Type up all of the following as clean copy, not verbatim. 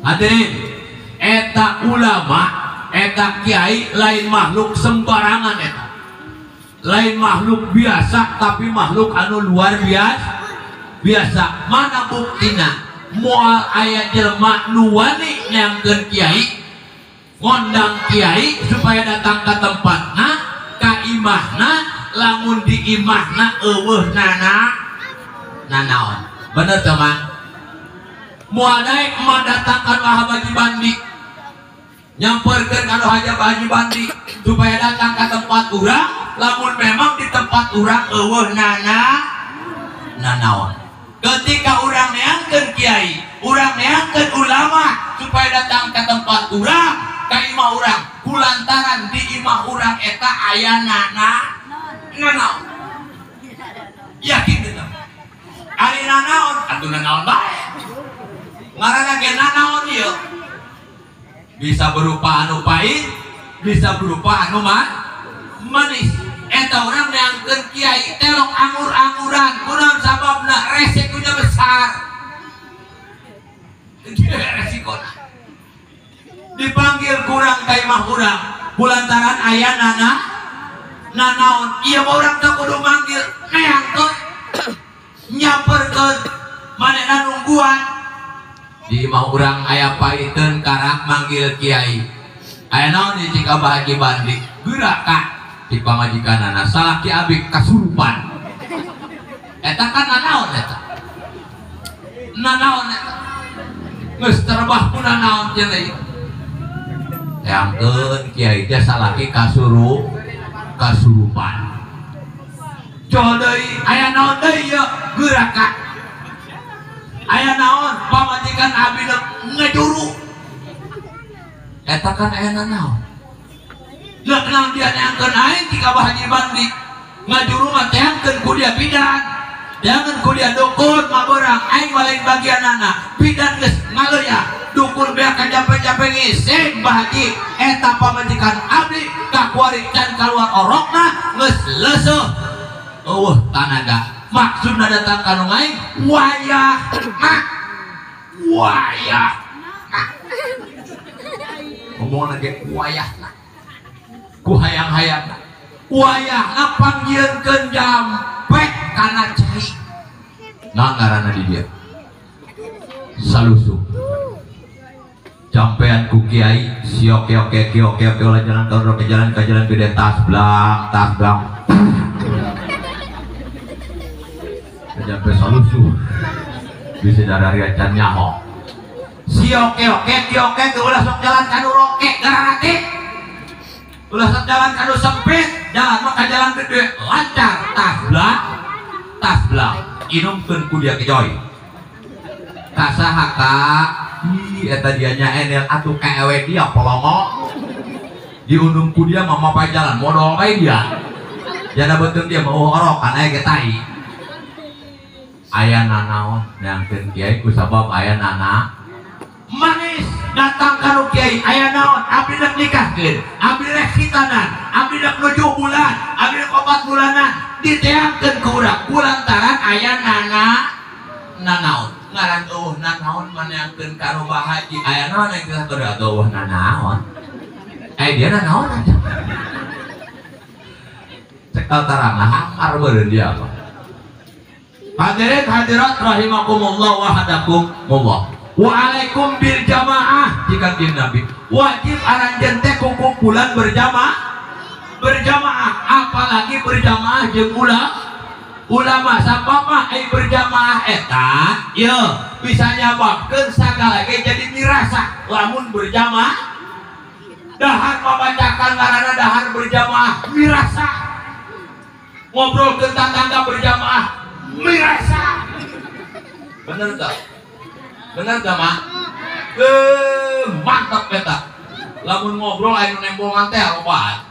Hadirin, eta ulama, eta kiai lain makhluk sembarangan eta. Lain makhluk biasa, tapi makhluk anu luar biasa. Mana buktina? Moal aya jelema nu wani nyangkeun kiai, ngondang kiai supaya datang ke tempatna, ka imahna, lamun di imahna eueuh nanaon. Bener teh Mang? Moal daek mah datangkan Haji Bandi, nyamperkeun kana Haji Bandi supaya datang ke tempat urang, lamun memang di tempat urang eueuh nanaon. Ketika urang neangkeun kiai, urang neangkeun ulama supaya datang ke tempat urang, ka imah urang, kulantaran di imah urang eta aya nanaon. Yakin kita? Ari nanaon, atuh nanaon bae. Ngaranna ge nanaon ieu. Bisa berupa anu pahit, bisa berupa anu manis. Eta orang neangkeun kiai telok angur-anguran, kunaon sababna? Resikonya besar. Resikonya dipanggil kurang ka imah urang kulantaran aya nanaon. Ieu urang teh kudu manggil neangkeun, nyamperkeun, manehna nungguan. Di imah urang aya paiteun karak manggil kiai. Aya naon di Cikabah Haji Bandi? Geura ka di pamajikanana salaki abik kasurupan. Eta kan nanaon eta? Nanaon eta? Geus terbah ku nanaon teh deui. Teangkeun kiai teh salaki kasurupan. Coba deui aya naon deui ieu? Geura ka. Aya naon? Pamajikan abdi ngejuru. Eta kan aya nanaon? Lah kenal dia neangkeun aing di Kabah Haji Bandi. Ngajuru mah teangkeun ku dia bidan. Jangan ku dia dukun mah beurang aing lain bagianana. Bidan geus ngaleuyah, dukun beak kajape-jape ngising Mbah Haji. Eta pamajikan abdi kakuari can kaluar orokna geus leuseuh. Eueuh tanaga. Maksudna datang ka nu aing wayah. Ngomongna ge wayahna. Ku hayang-hayang wayahna panggieunkeun jampe kana cai. Nah ngaranna di dia salusu jampean ku kiai sioke-oke olah jalan ke jalan gede tas blang jampe salusu bisa dari acan nyaho sioke-oke ulah sok jalan kanu roke gararati. Ulah jalan kanu sempit, jalan maka jalan gede lancar, tas blang inumkeun ku dia kejoy. Kasaha ka eta dianya enel atuh kewe dia polongo. Diundung ku dia mah mapa jalan modal bae dia. Jana beuteung dia mau orokan aya ge tai. Aya nanaon neangkeun kiai ku sabab aya manis datang karo kiai aya naon abdi rek nikahkeun abdi rek khitanan abdi rek nuju bulan abdi rek 4 bulanan diteangkeun ku urang kulantaran aya nanaon ngaran nanaon maneangkeun karo Mbah Haji aya naon yang kita teu nanaon dia nanaon aja cekal tarang hamar beureun dia apa. Hadirin hadirat rahimakumullah wa hadakumullah. Waalaikum bil jamaah jika din Nabi wajib aranjeun teh kumpulan berjamaah apalagi berjamaah jeung ulama sabab ai berjamaah eta ieu bisa nyababkeun sagala ge jadi mirasa lamun berjamaah dahar membacakan ngaranna dahar berjamaah mirasa ngobrol ke tetangga berjamaah mirasa bener tak? Bener gak mah? Mantap beta. Lamun ngobrol aya nembongan teh obat.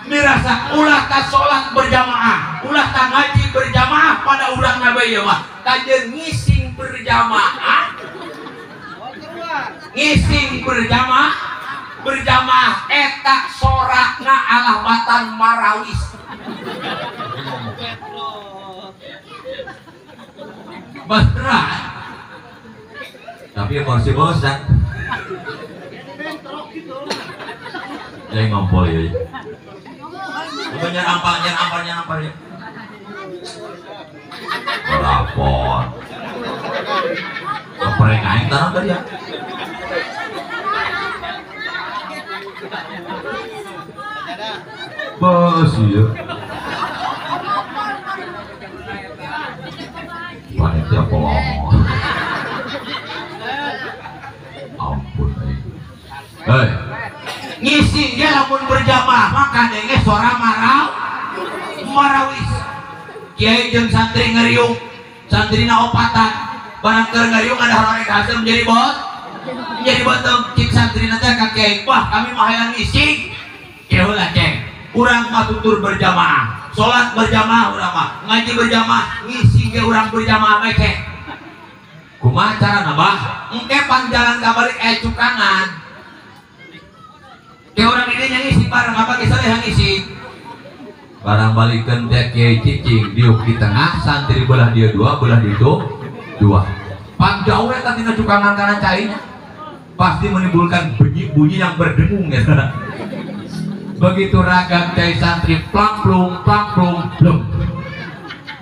Mirasa ulah ka salat berjamaah, ulah ka ngaji berjamaah pada urang nabi ya mah. Kajeun ngising berjamaah. Ngising berjamaah eta sorakna alahbatan marawis. Beneran Tapi porsi bosan. Jangan ngompol ya. Nyerampal ya. Lapor. Kepereng aing tanam tadi ya. Bos ya. Panitia pelong. Ampun aing. Ngisi ge lamun berjamaah maka denge suara marawis. Kiai jeung santri ngeriung, santrina opatan. Barang keur ngeriung ada horeg asem jadi bot. Jadi botong cik santrina teh ka kiai, wah kami mah hayang ngisi. Ya ulah ceng. Urang mah tutur berjamaah, salat berjamaah urang mah, ngaji berjamaah, ngisi ge urang berjamaah bae ceng. Kumaha carana bah? Engke panjalan ka balik cukangan. Kayak orang ini yang ngisi barang apa kisah yang ngisi barang balikan dia kiai cicing diuk di tengah santri belah dia dua belah itu dua panjauh kan tina cukangan kanan cainya pasti menimbulkan bunyi yang berdengung ya. Begitu ragam cai santri plong blum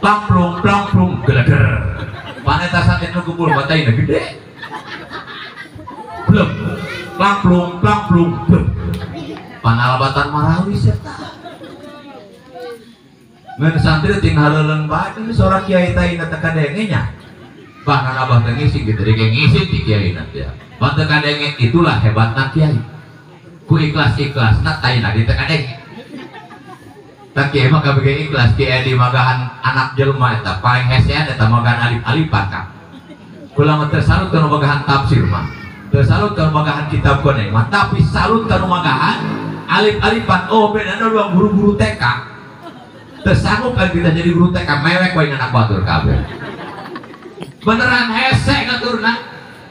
plong geleger paneta santri nukubul matanya gede blum plong blum panalabatan marawi serta ngan santri tinggal leleng bae ini seorang kiai teh ina teka dengenya bahkan abah teh ngisi gitu deh ngisi ti kiai nanti ya banteng kadenge itulah hebatna kiai ku ikhlas nak taina di teka deng tak kiai mah kabeh ikhlas kiai di magahan anak jelema eta paling hesean eta magahan alif-alifan ka kula mah tersalut kana magahan tafsir mah tersalut kana magahan kitab koneng mah tapi salut kana magahan alif-alifan. Oh beda dua guru-guru TK tersanggup kan kita jadi guru TK mewek wae anak batur kabeh beneran hese ngaturna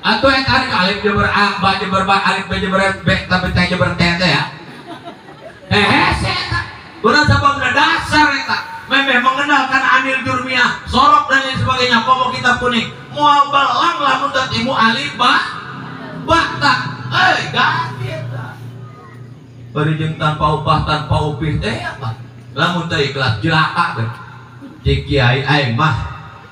atuh yang tarik alif jeber a ba jeber ba alif b jeber b tapi teh jeber t ya hese eta beneran sababna dasar eta memeh mengenalkan anil jurmiyah sorok dan lain sebagainya pokok kitab kuning moal belang lamun teu timu alif ba tak ganti eta bari jeung tanpa upah tanpa upih teh apa lamun teh ikhlas jelaka teh cik kiai aing mah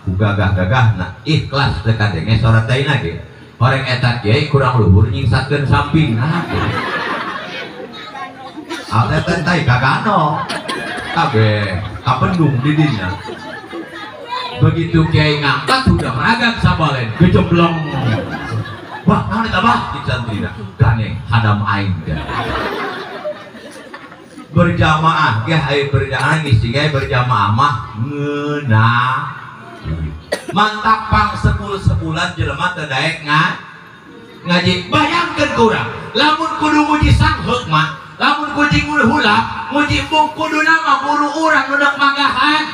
ku gagah-gagahna ikhlas teh kadenge sora taina ge horeng eta kiai kurang luhur nyingsakeun sampingna ate teh tai gagano kabeh kapendung di dinya begitu kiai ngangkat udah meragam sabalen gejemblong wah naon eta bah di santrina gane hadam aing berjamaah ge aya berjamaah ngisi ge berjamaah mah ngeunah mantap pang sebulan jelema teu daek ngaji bayangkeun ku urang lamun kudu muji sangheuk mah lamun kudu hulap muji bung kuduna mah buru urang nu deuk manggahan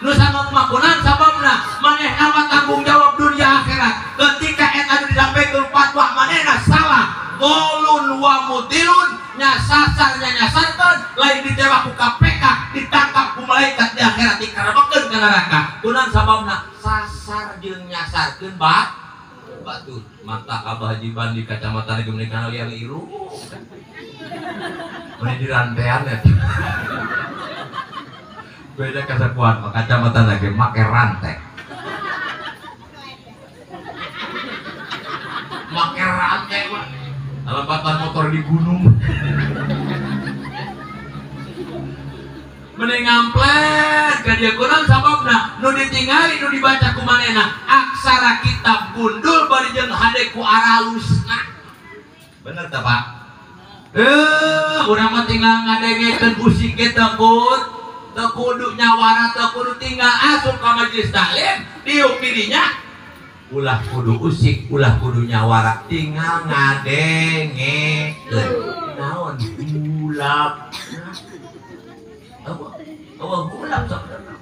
nu sanggeuk mah kunaon sababna manehna mah tanggung jawab dunia akhirat ketika eta disampaikeun fatwa manehna salah qulun wa mutilun nyasarnya nyasarkan lain ditewak ku KPK ditangkap ku malaikat di akhirat dikaremekeun ka neraka kunaon sababna sasar jeung nyasarkeun batu mata Abah Haji Bandi kacamata geus meuni kana liang iru meuni di rantean ya beda kasakuan kacamata lagi make rantai mah alambatan motor di gunung mending ngamplet ka dieu kunaon sababna nu ditingali nu dibaca ku manehna aksara kitab gundul bari jeung hade ku aralusna bener teh Pak urang mah tinggal ngadengekeun usik ge teu kudu nyawara teu kudu tinggal asup ka majelis taklim diuk di dinya ulah kudu usik ulah kudu nyawara tinggal ngadengekeun naon ulap hulap sebenarnya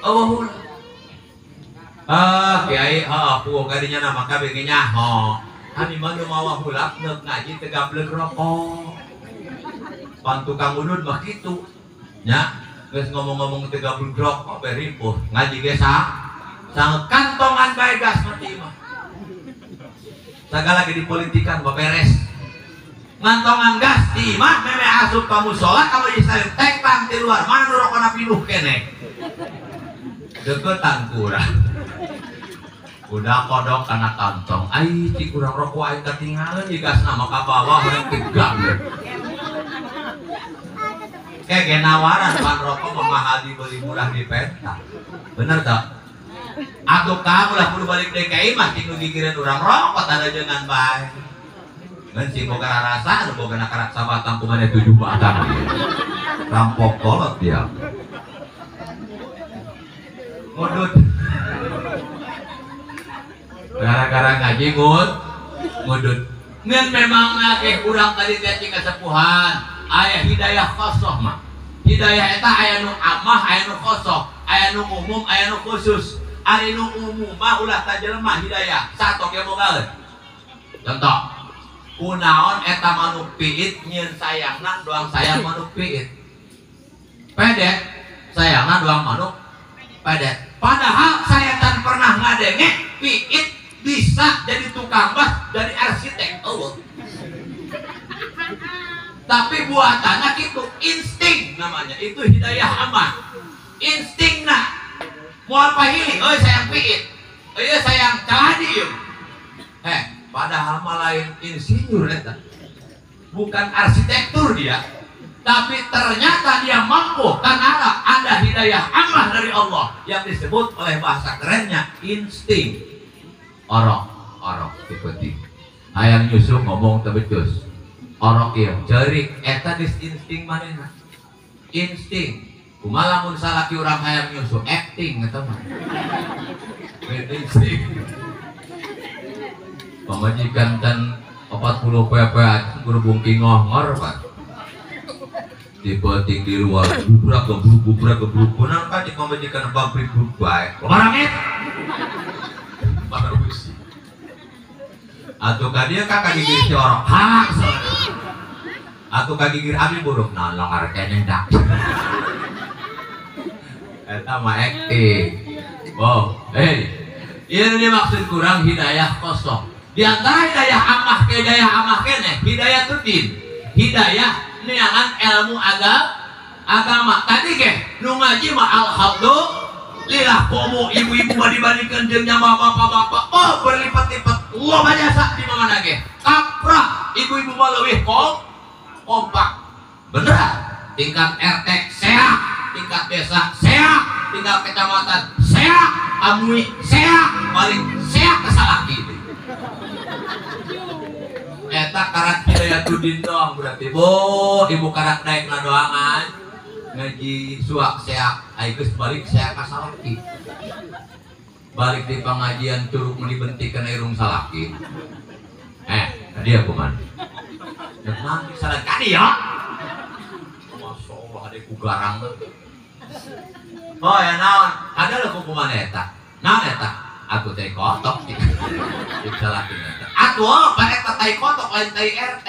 hulap kiai puguh kadinya nama kabeh ge nyaho ani mah nu mawa hulap neuk ngaji teu gableug rokok pan tukang udud mah kitu nya geus ngomong-ngomong teu gableug rokok bari ripuh ngaji ge sangat kantongan bae gas mati mah segala lagi di politikan beberes ngantongan gas di imah meme asup kamu sholat kamu disalin tengtang di luar mana rokona pinuh kene deketan kurang udah kodok karena kantong ai ci kurang rokok aing ketinggalan di gas nama ka bawah orang tegang kayak genawaran pan rokok memahal dibeli murah di peta bener tak atau kamu lah kudu balik DKI mah tinggal gigiran orang rokok ada jangan baik dan si boga rasa ada boga nakarak sabatang kumane 7 batang rampok kolot dia ngudut gara-gara ngaji ngudut ngan memang ngakeh kurang tadi tadi kesepuhan aya hidayah khosoh mah hidayah eta aya nu amah aya nu khosoh aya nu umum aya nu khusus ari nu umum mah ulah tajelema hidayah satok ge boga contoh kunaon eta manuk piit nyeun sayangna doang sayang manuk piit pedet sayangna doang manuk pedet padahal saya tan pernah ngadenge piit bisa jadi tukang bas jadi arsitek tapi buatannya gitu insting namanya itu hidayah aman insting nah mau apa ini sayang piit sayang caladi padahal lain insinyur eta bukan arsitektur dia tapi ternyata dia mampu karena ada hidayah ammah dari Allah yang disebut oleh bahasa kerennya insting orok seperti hayang nyusup ngomong tebecus orok ieu cerik eta dis insting manehna insting kumaha lamun salaki urang hayang nyusup acting eta mah insting pemajikan dan 40 pp guru bungking ngongor pak dipeting di luar gubrak gebruk kunang kan di pemajikan pabrik baik orangnya baru besi atau kadia kakak gigir si orang hak atau kaki gigir abi buruk nolong harganya dak eta mah acting ini maksud kurang hidayah kosong. Di antara hidayah amah ke hidayah amah kene, hidayah tudin, hidayah niangan ilmu agama. Tadi ke, nu ngaji mah alhamdulillah komo ibu-ibu dibandingkan jeung nya bapak-bapak, oh berlipat-lipat, lo jasa di mana ge? Kaprah ibu-ibu mah leuwih kompak. Bener? Tingkat RT sehat, tingkat desa sehat, tingkat kecamatan sehat, amui sehat, balik sehat kesalaki itu. Eta karat hidayah tudin doang berarti ibu karat naik na doangan ngaji suak seak ayeuna balik seak ka salaki balik di pengajian curug melibentikeun irung salaki tadi aku man nanti salat kadi ya masya Allah ada ku garang ya naon ada lho hukuman eta naon eta aku teh kotok salaki atuh pak eta tai kotok lain tai RT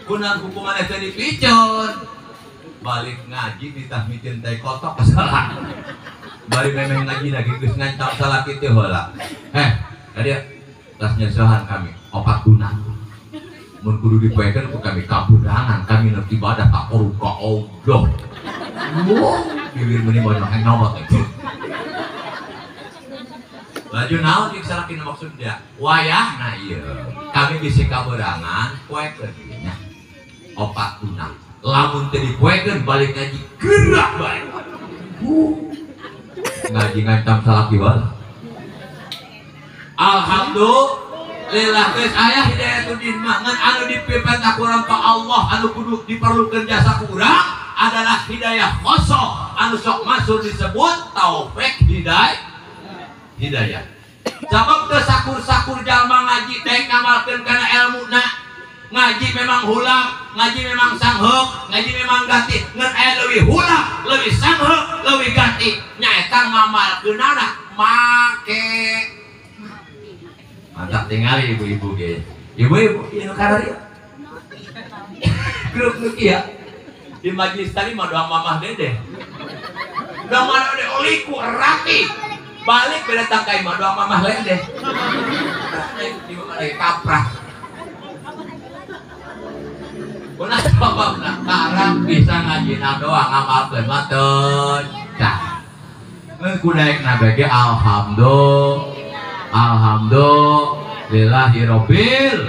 kunang hukuman eta dipicun balik ngaji ditahmikeun tai kotok salah balik memeh ngaji lagi geus ngancam salaki teh heula tadi tas nyesahan kami 4 guna mun kudu dipoekeun ku kami kaburangan kami neuk ibadah ka Allah bibir meuni banyak yang nomor laju naon jeung salaki maksud dia wayah nah iya kami bisi kaberangan poekeun nya 4 guna lamun teu dipoekeun balik ngaji gerak bae ngaji ngancam salaki wae alhamdulillah geus aya hidayatuddin mah ngan anu dipipenta kurang ka Allah anu kudu diperlukeun jasa kurang adalah hidayah khosoh anu sok masuk disebut taufik hidayah sabab teu sakur-sakur jalma ngaji teh ngamalkeun kana ilmuna ngaji memang hulang ngaji memang sangheuk ngaji memang gati ngan aya leuwih hulang leuwih sangheuk leuwih gati nyaeta ngamalkeunana make mantap tingali ibu-ibu ge ibu-ibu ieu karari grup nu kieu di majlis tadi mah doang mamah dede doang mamah dede oliku rapi balik beda tangkai mah doang mamah lendeh di kaprak. Kuna sababna karang bisa ngajina doang ngamalkeun mah teu cah. Kudaekna bege alhamdulillahirabbil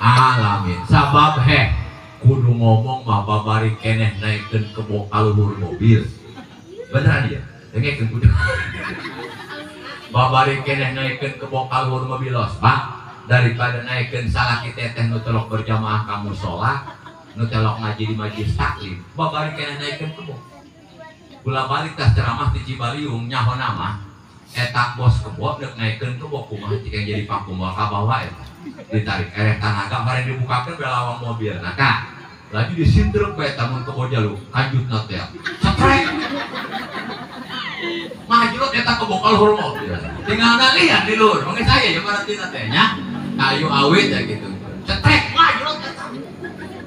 alamin. Sabab kudu ngomong mah babari keneh naikeun ke kaluhur mobil. Beneran dia? Dengekeun kudu. Babari keneh naikeun ke kaluhur mobil los, Pak. Daripada naikeun salaki teteh nu telok berjamaah ka mushola, nu telok ngaji di majelis taklim, babari keneh naikeun kebo. Kula balik tas ceramah di Cibaliung nyahona mah eta bos kebo neuk naikeun kebo kumaha cik jadi pakumbal ka bawah eta. Ditarik tanaga bareng dibukakeun belawang mobil. Nah, Kak, lagi disindruk bae tamun kebo jaluk kanjutna teh. Ceprek. Majrut eta kebo kaluhur mobil. Tinggal ngalian di luhur. Mangga saya jeung parantina teh nya. Kayu awet ya gitu. Cetek majrut eta.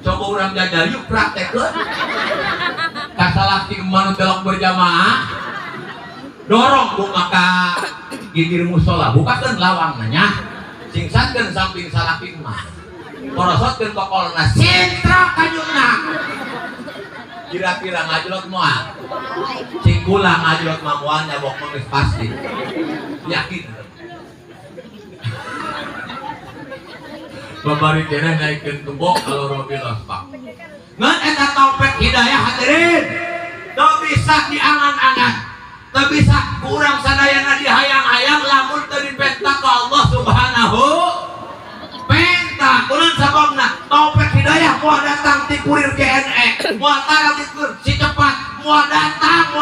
Coba urang jajal yuk praktekeun. Kasalaki manu telok berjamaah. Dorong ku maka gigir musola, bukakeun lawangna nya. Singsankeun samping salaki mah. Korosotkeun kokolna sintra kajuna. Kira-kira ngajlot moal. Cing kula ngajlot mah moal nyabok mah geus pasti. Yakin. Babari keneh naikeun kebo kalau mobil Pak. Ngan eta taufik hidayah hadirin. Teu bisa diangan-angan. Teu bisa kurang sadayana dihayang-hayang lamun teu dipenta ka Allah Subhanahu. Penta kunaon sababna? Taufik hidayah moal datang ti kurir GNE, moal tara ti kurir si cepat, moal datang.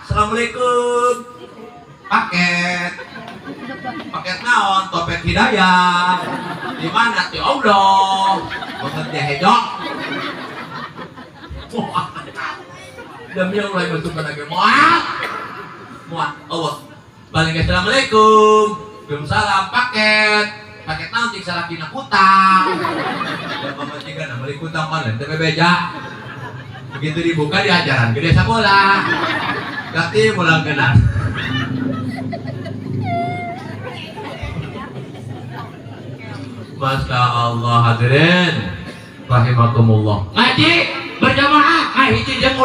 Assalamualaikum. Paket naon? Taufik hidayah. Di mana ti Allah? Bener dia hejok. Demi Allah yang betul lagi muat. Allah. Balik assalamualaikum. Belum salam paket naon cik salakina kutang. Dan pemajikan balik kutang mana? Teu bebeja. Begitu dibuka di ajaran gede sabola. Ganti mulang kenal. Masya Allah hadirin rahimakumullah. Ngaji berjamaah hiji jeung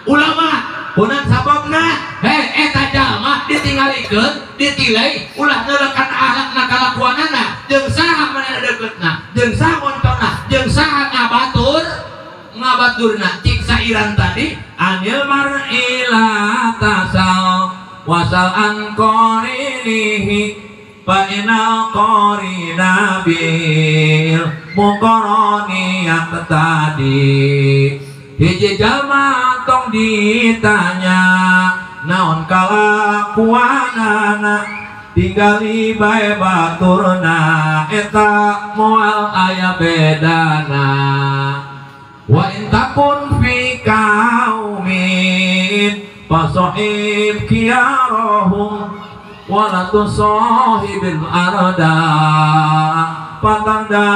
ulama punang sababna eta jalma ditinggalikeun ditilai ulah neulekan akhlakna kalakuanana jeung saha manehna deuketna jeung saha montona jeung saha ngabaturna cik sairan tadi anil mar'ila tasal wasal an qarinihi Fa'inal qarina bil muqarani yang tadi hiji jalma tong ditanya naon kalakuanana tinggali bae baturna eta moal aya bedana wa in takun fi qaumin fasahib khiyarahum wala tusahibil arada patanda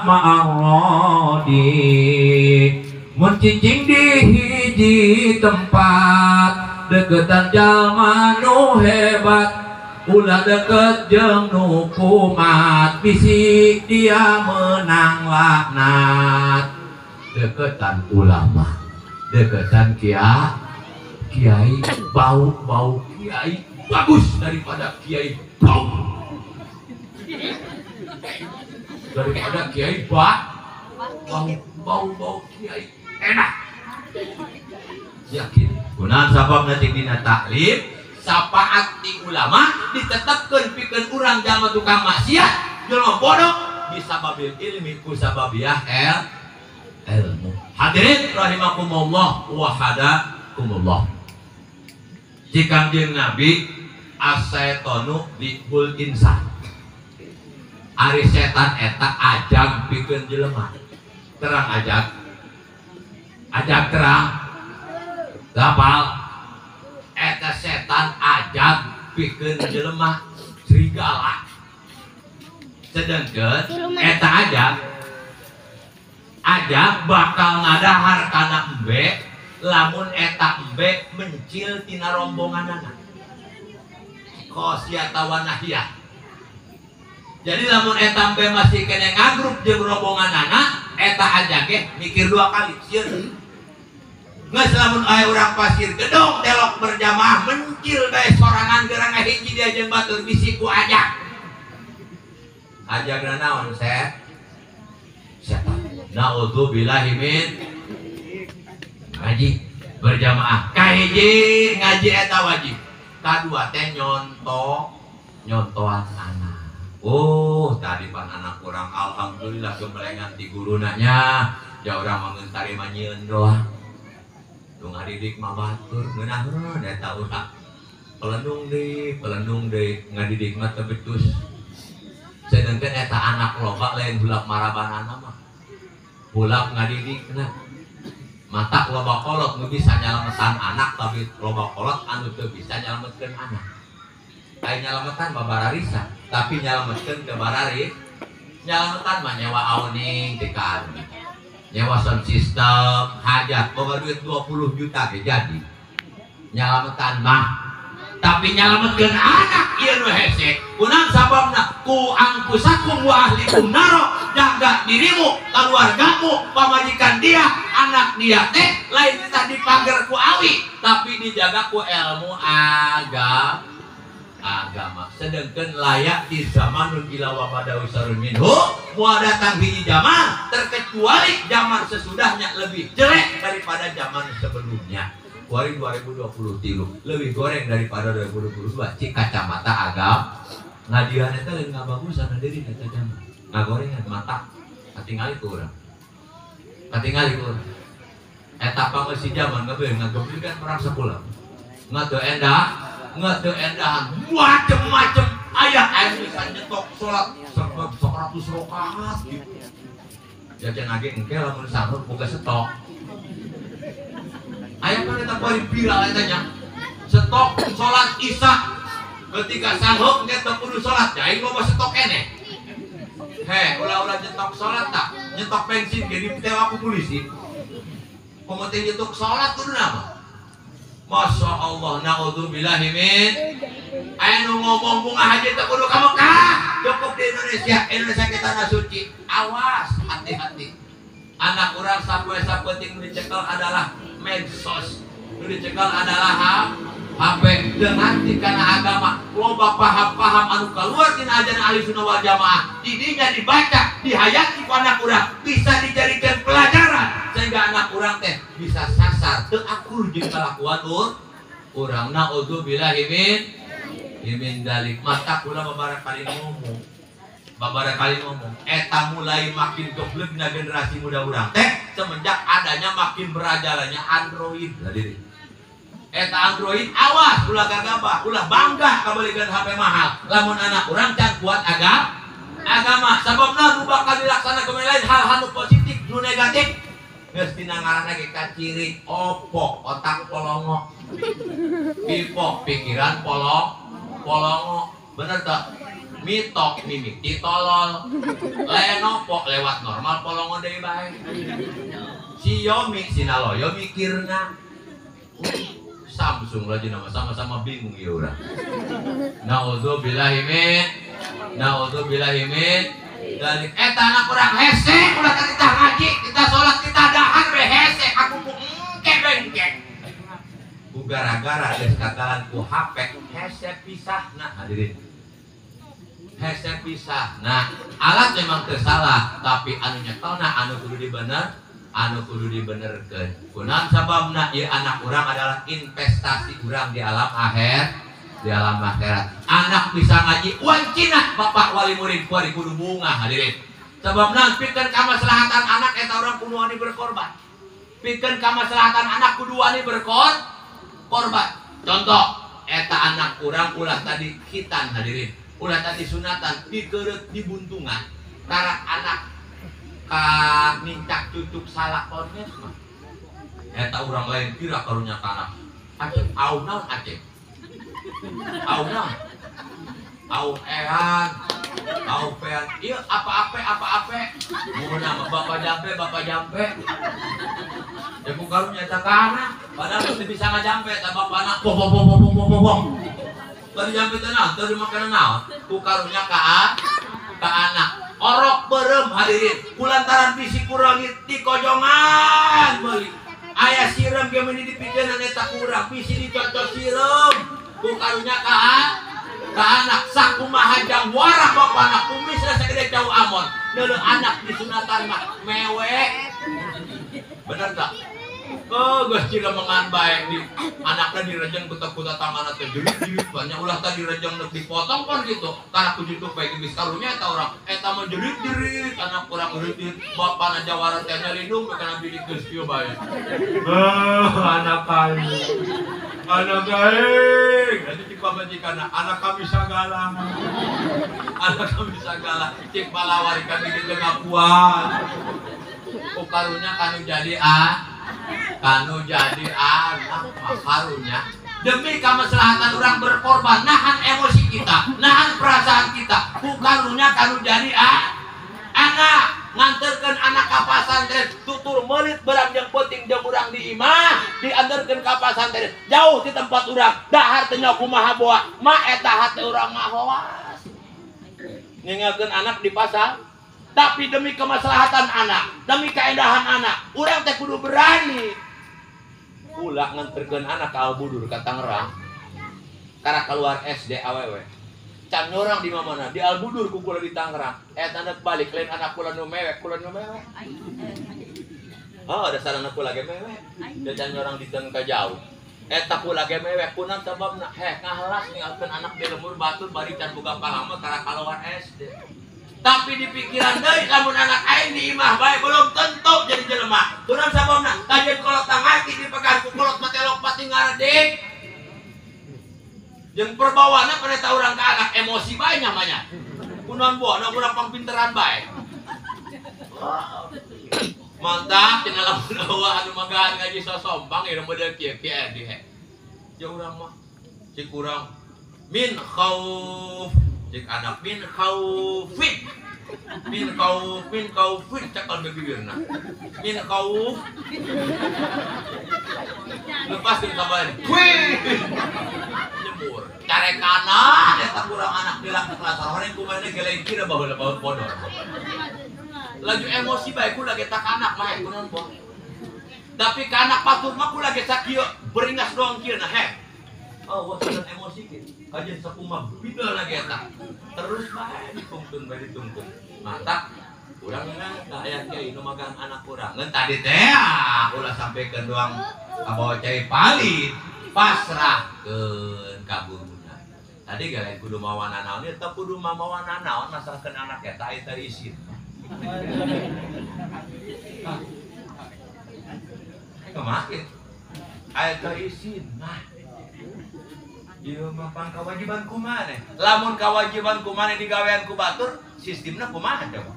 ma'arrodi mun cicing di hiji tempat deketan jalma nu hebat ulah deket jeung nu kumat bisi dia menang laknat deketan ulama deketan kiai bau kiai bagus daripada kiai bau kiai enak yakin gunaan sabab nanti dina taklim sapaat ti ulama ditetapkeun pikeun urang jalma tukang maksiat jalma bodoh bisa babil ilmi ku sababiah ilmu hadirin rahimakumullah wa hadakumullah jika jeung Nabi as-syaitanu liul insan ari setan eta ajag pikeun jelema terang ajag terang gapal eta setan ajag pikeun jelema serigala sedengkeun eta ajag bakal ngadahar kana embe lamun eta embe mencil tina rombonganana khosiyata wa nahiyah Jadi lamun eta teh masih kena ngagrup jeung rombongan anak, eta aja ge mikir 2 kali sieun. Geus lamun aya urang pasir gedong telok berjamaah mencil bae sorangan geurang hiji dia jeung batur bisi ku ajak. Ajak naon set? Setan. Naudzubillahi min ngaji berjamaah. Kahiji ngaji eta wajib. Kadua teh nyontoan anak. Oh, tadi pan anak kurang alhamdulillah kebelengan di gurunanya. Ya urang mangentari manyieun doang. Tu ngadidik mah batur ngeunah eta urang. Pelendung deui ngadidik mah teu becus. Sedangkan eta anak loba lain bulak marabanana mah. Bulak ngadidikna. Mata loba kolot nu bisa nyalametan anak tapi loba kolot anu teu bisa nyalametkeun anak. Ai nyalametan babararisa, tapi nyalametkeun ke barari. Nyalametan mah nyewa awning ti ka anu. Nyewa sound system, hajat boga duit 20 juta ge jadi. Nyalametan mah tapi nyalametkeun anak ieu nu hese. Kunaon sababna? Ku angkusakum wa ahlikum naro, jaga dirimu, keluargamu, pamajikan dia, anak dia teh lain tah dipager ku awi, tapi dijaga ku ilmu agama. Sedangkan layak di zamanun ila wa ba'da usarun minhu, moal datang hiji zaman terkecuali zaman sesudahnya lebih jelek daripada zaman sebelumnya. Kuari 2023 lebih goreng daripada 2022 cik kacamata agam ngadihan eta lain ngabagusan diri kacamata ngagorengan mata katingali ku urang eta pangeusi zaman ngabeun ngageblikan perang sepulang ngeunteu endahan macem-macem aya bisa nyetok salat 100 rakaat gitu jajan age engke lamun sanggup boga stok. Ayah kan kita bari viral etanya stok sholat isya ketika sanggup kita kudu sholat ya ini mau stok kene ulah nyetok sholat tak nyetok bensin jadi tewa ku polisi pementing nyetok sholat kudu nama Masya Allah naudzubillahi min aya nu ngomong bunga haji tak kudu ka Mekah cukup di Indonesia kita na suci awas hati-hati anak urang sapoe penting dicekel adalah medsos, dicekel adalah HP dengan tingkana agama loba paham-paham anu keluar tina ajaran Ahlussunnah wal Jamaah didinya dibaca dihayati ku anak urang bisa dijadikan pelajaran sehingga anak urang teh bisa sasar teu akur jeung kalakuan urang. Naudzubillahi min dalik. Mata kula babara kali ngomong eta mulai makin goblegna generasi muda urang teh semenjak adanya makin merajalanya Android. Eta Android awas ulah gagabah ulah bangga kabalikan HP mahal lamun anak urang can kuat agama sababna nu bakal dilaksanakeun lain hal nu positif nu negatif geus tina ngaranna ge kaciri opok otak polongo pipok pikiran polongo bener tak mitok mimiti tolol lenopok lewat normal polongo deui bae Xiaomi sinaloyo mikirna Samsung lagi nama sama-sama bingung ya urang. Naudzubillahi min dari eta anak urang hese ulah kita ngaji kita sholat kita dahar be hese aku ku engke bengke ku gara-gara geus katalan ku HP hese pisahna hadirin hese pisahna alat memang teu salah tapi anu nyetelna anu kudu dibenerkeun kunaon sababna ieu anak urang adalah investasi urang di alam akhirat anak bisa ngaji wancina bapak wali murid kudu bunga hadirin sababna pikeun kamaslahatan anak eta urang kudu wani berkorban pikeun kamaslahatan anak kudu wani berkorban contoh eta anak urang ulah tadi khitan hadirin ulah tadi sunatan dikeureup dibuntungan tara anak mincak cucuk salah ornes mah eta urang lain kira karunya tanah aceh au naon aceh au naon au ehan au pean ieu apa-apa mun nama bapak jampe ya ku karunya eta kana padahal teu bisa ngajampe ta bapana pom tadi jampe teh naon teu dimakanan naon ku karunya ke anak orok berem hadirin kulantaran bisi kurangit di kojongan beli ayah siram ge meuni dipijeunna eta kurang bisi dicocok siram ku karunya ka anak sakumaha jang warah bapana kumis sagede jauh amon deuleu anak disunatan mah mewek bener tak? Oh, geus ciga mengan bae di anakna direjeng kuta-kuta tanganna teh jerit-jerit banyak ulah tadi direjeng neuk dipotong kan gitu. Karena ku jitu bae geus karunya eta urang eta mah jerit-jerit anak urang jerit bapana jawara teh lindung kana bidik geus kieu bae. Anak kami. Anak gaeng. Jadi cik pamajikanna anak kami sagala. Anak kami sagala cik palawari kami di tengah puan. Ku karunya kanu jadi kanu jadi anak karunya demi kemaslahatan orang berkorban nahan emosi kita nahan perasaan kita ku karunya kanu jadi anak nganterkeun anak ka pasantren tutur meulit barang jeung penting jeung urang di imah dianterkeun ka pasantren jauh di tempat urang dahar teh nya kumaha boa ma eta hate urang mah hoas ninggalkeun anak di pasar. Tapi demi kemaslahatan anak, demi keindahan anak, urang teh kudu berani. Ulah nganterkeun anak ka Albudur ka Tangerang. Karena keluar SD awewe. Can nyorang di mana? Di Albudur ku kula di Tangerang. Eta anak balik lain anak kula nu mewek, kula nu mewek. Oh, ada sarana kula ge mewek. Da can nyorang di tengah jauh. Eta kula ge mewek kunaon sababna? Ngahalas ninggalkeun anak di lembur batur bari can boga palama karena keluar SD. Tapi di pikiran deui lamun anak aing di imah bae belum tentu jadi jelema. Kunaon sababna? Kajian kolot tangaki dipegang ku kolot mah telok pati ngaredek. Jeung perbawana paneta urang ka anak emosi bae namanya. Kunaon buana urang pangpinteran bae. Mantap cenah lamun eueuh anu magahan ngaji sosombang ieu model kieu-kieu di he. Jeung urang mah cik urang min khauf cik anak min khaufin cakal bibirna min khauf lepas ke kabar jemur carekana eta kurang anak dilak kelas horeng kumaha geleng kira baheula bodor laju emosi bae ku lagi tak anak mah kunaon boh tapi ka anak patur mah ku lagi sakieu beringas doang kieu nah oh wasan emosi gitu kajian sakumaha bidal lagi eta terus bae ditungtun mantap urang nang aya kiai nu magang anak urang ngan tadi teh ulah sampekeun doang ka bawa cai palit pasrahkeun ka guruna tadi gale kudu mawana naon ieu teh kudu mawana naon masalahkeun anak eta eta isin kemakin eta isin nah ieu mah pang kewajiban kumaha lamun kewajiban kumaha digawean ku batur sistemna kumaha coba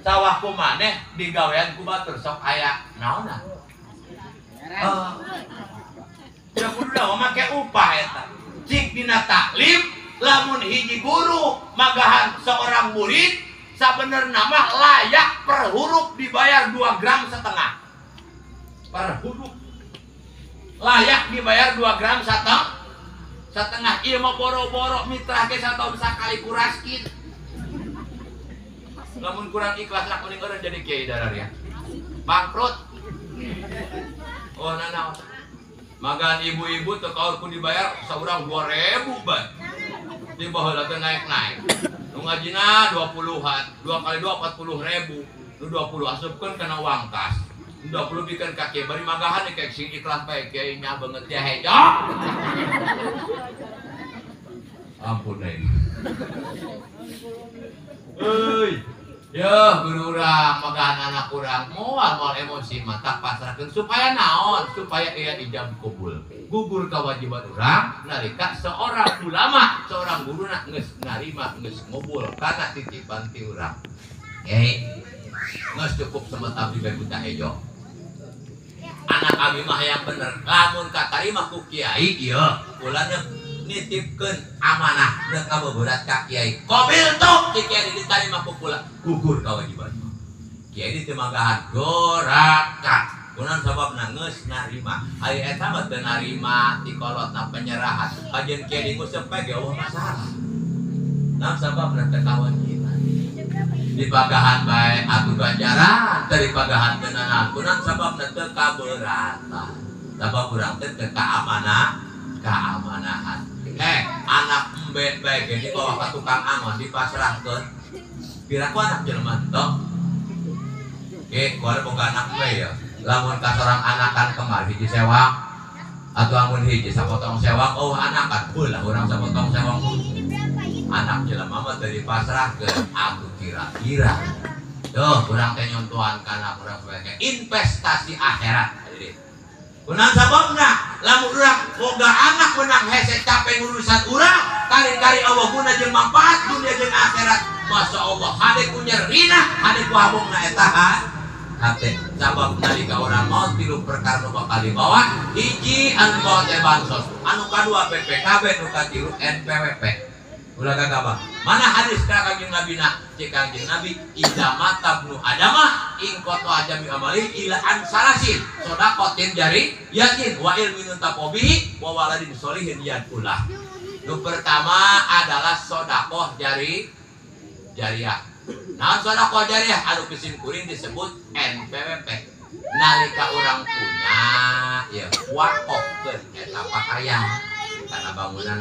sawah kumaha digawean ku batur sok aya naonna ya kudu da make upah eta cik dina taklim lamun hiji guru magahan seorang murid sabenerna mah layak per huruf dibayar 2,5 gram per huruf layak dibayar 2,5 gram setengah ieu mah boro-boro mitra ge sataun sakali kuraskin lamun kurang ikhlas lah kuning orang jadi kiai darar ya bangkrut oh nana magan ibu-ibu teu kaur ku dibayar saurang 2.000 bae di baheula teh naik-naik nu ngajina 20-an 2 kali 2 40.000 nu 20 asupkeun kana uang kas 20 bikin kaki bari magahan kayak sing ikhlas bae kiai nya banget ya hejo ampun euy ya guru urang magahan anak urang moal emosi mata pasrahkeun supaya naon supaya ia ijab kubul gugur kewajiban urang nalika seorang ulama seorang guruna geus narima geus ngobul kana titipan ti urang geus cukup sementara bae buta hejo anak abi mah yang bener lamun katarima ku kiai ieu ulana nitipkeun amanah neuk kabeberat ka kiai kobil tuh si kiai ditarima ku kula gugur kewajiban kiai di temagahan gorakat kunaon sababna geus narima ari eta mah teu narima ti kolotna penyerahan kajian kiai nguseup bae ge eueuh masalah naon sababna teu kawajiban di pagahan baik atuh ganjaran dari pagahan tenanan kunang sabab teu kaberatan sabab urang teh teu keamanahan anak embe bae ge dibawa ka tukang angon dipasrahkeun piraku anak jelema tong kuare boga anak bae ya lamun ka sorang anakan kemar hiji sewak atau amun hiji sapotong sewak oh anakan beulah urang sapotong sewak anak jelema mah teu dipasrahkeun aku kira-kira tuh urang teh nyontohan kana urang sebagai investasi akhirat kunang sababna lamun urang boga anak menang hese capek urusan urang kari-kari Allah guna jeung manfaat dunia jeung akhirat masya Allah hade ku nyerina hade ku habungna eta hate sabab nalika urang maot tilu perkara nu bakal dibawa hiji anu bawa teh bansos anu kadua PPKB nu katilu NPWP ulah kagabah mana hadis ka kanjeng Nabi cek kanjeng Nabi idza mata ibnu adama in qata ajami amali ila an salasin sedaqatin jari yakin wa ilmin tapobihi wa waladin sholihin yadullah nu pertama adalah sedekah jariah nah sedekah jariah anu pisin kuring disebut NPWP nalika urang punya ya wakofkeun eta pakaian karena bangunan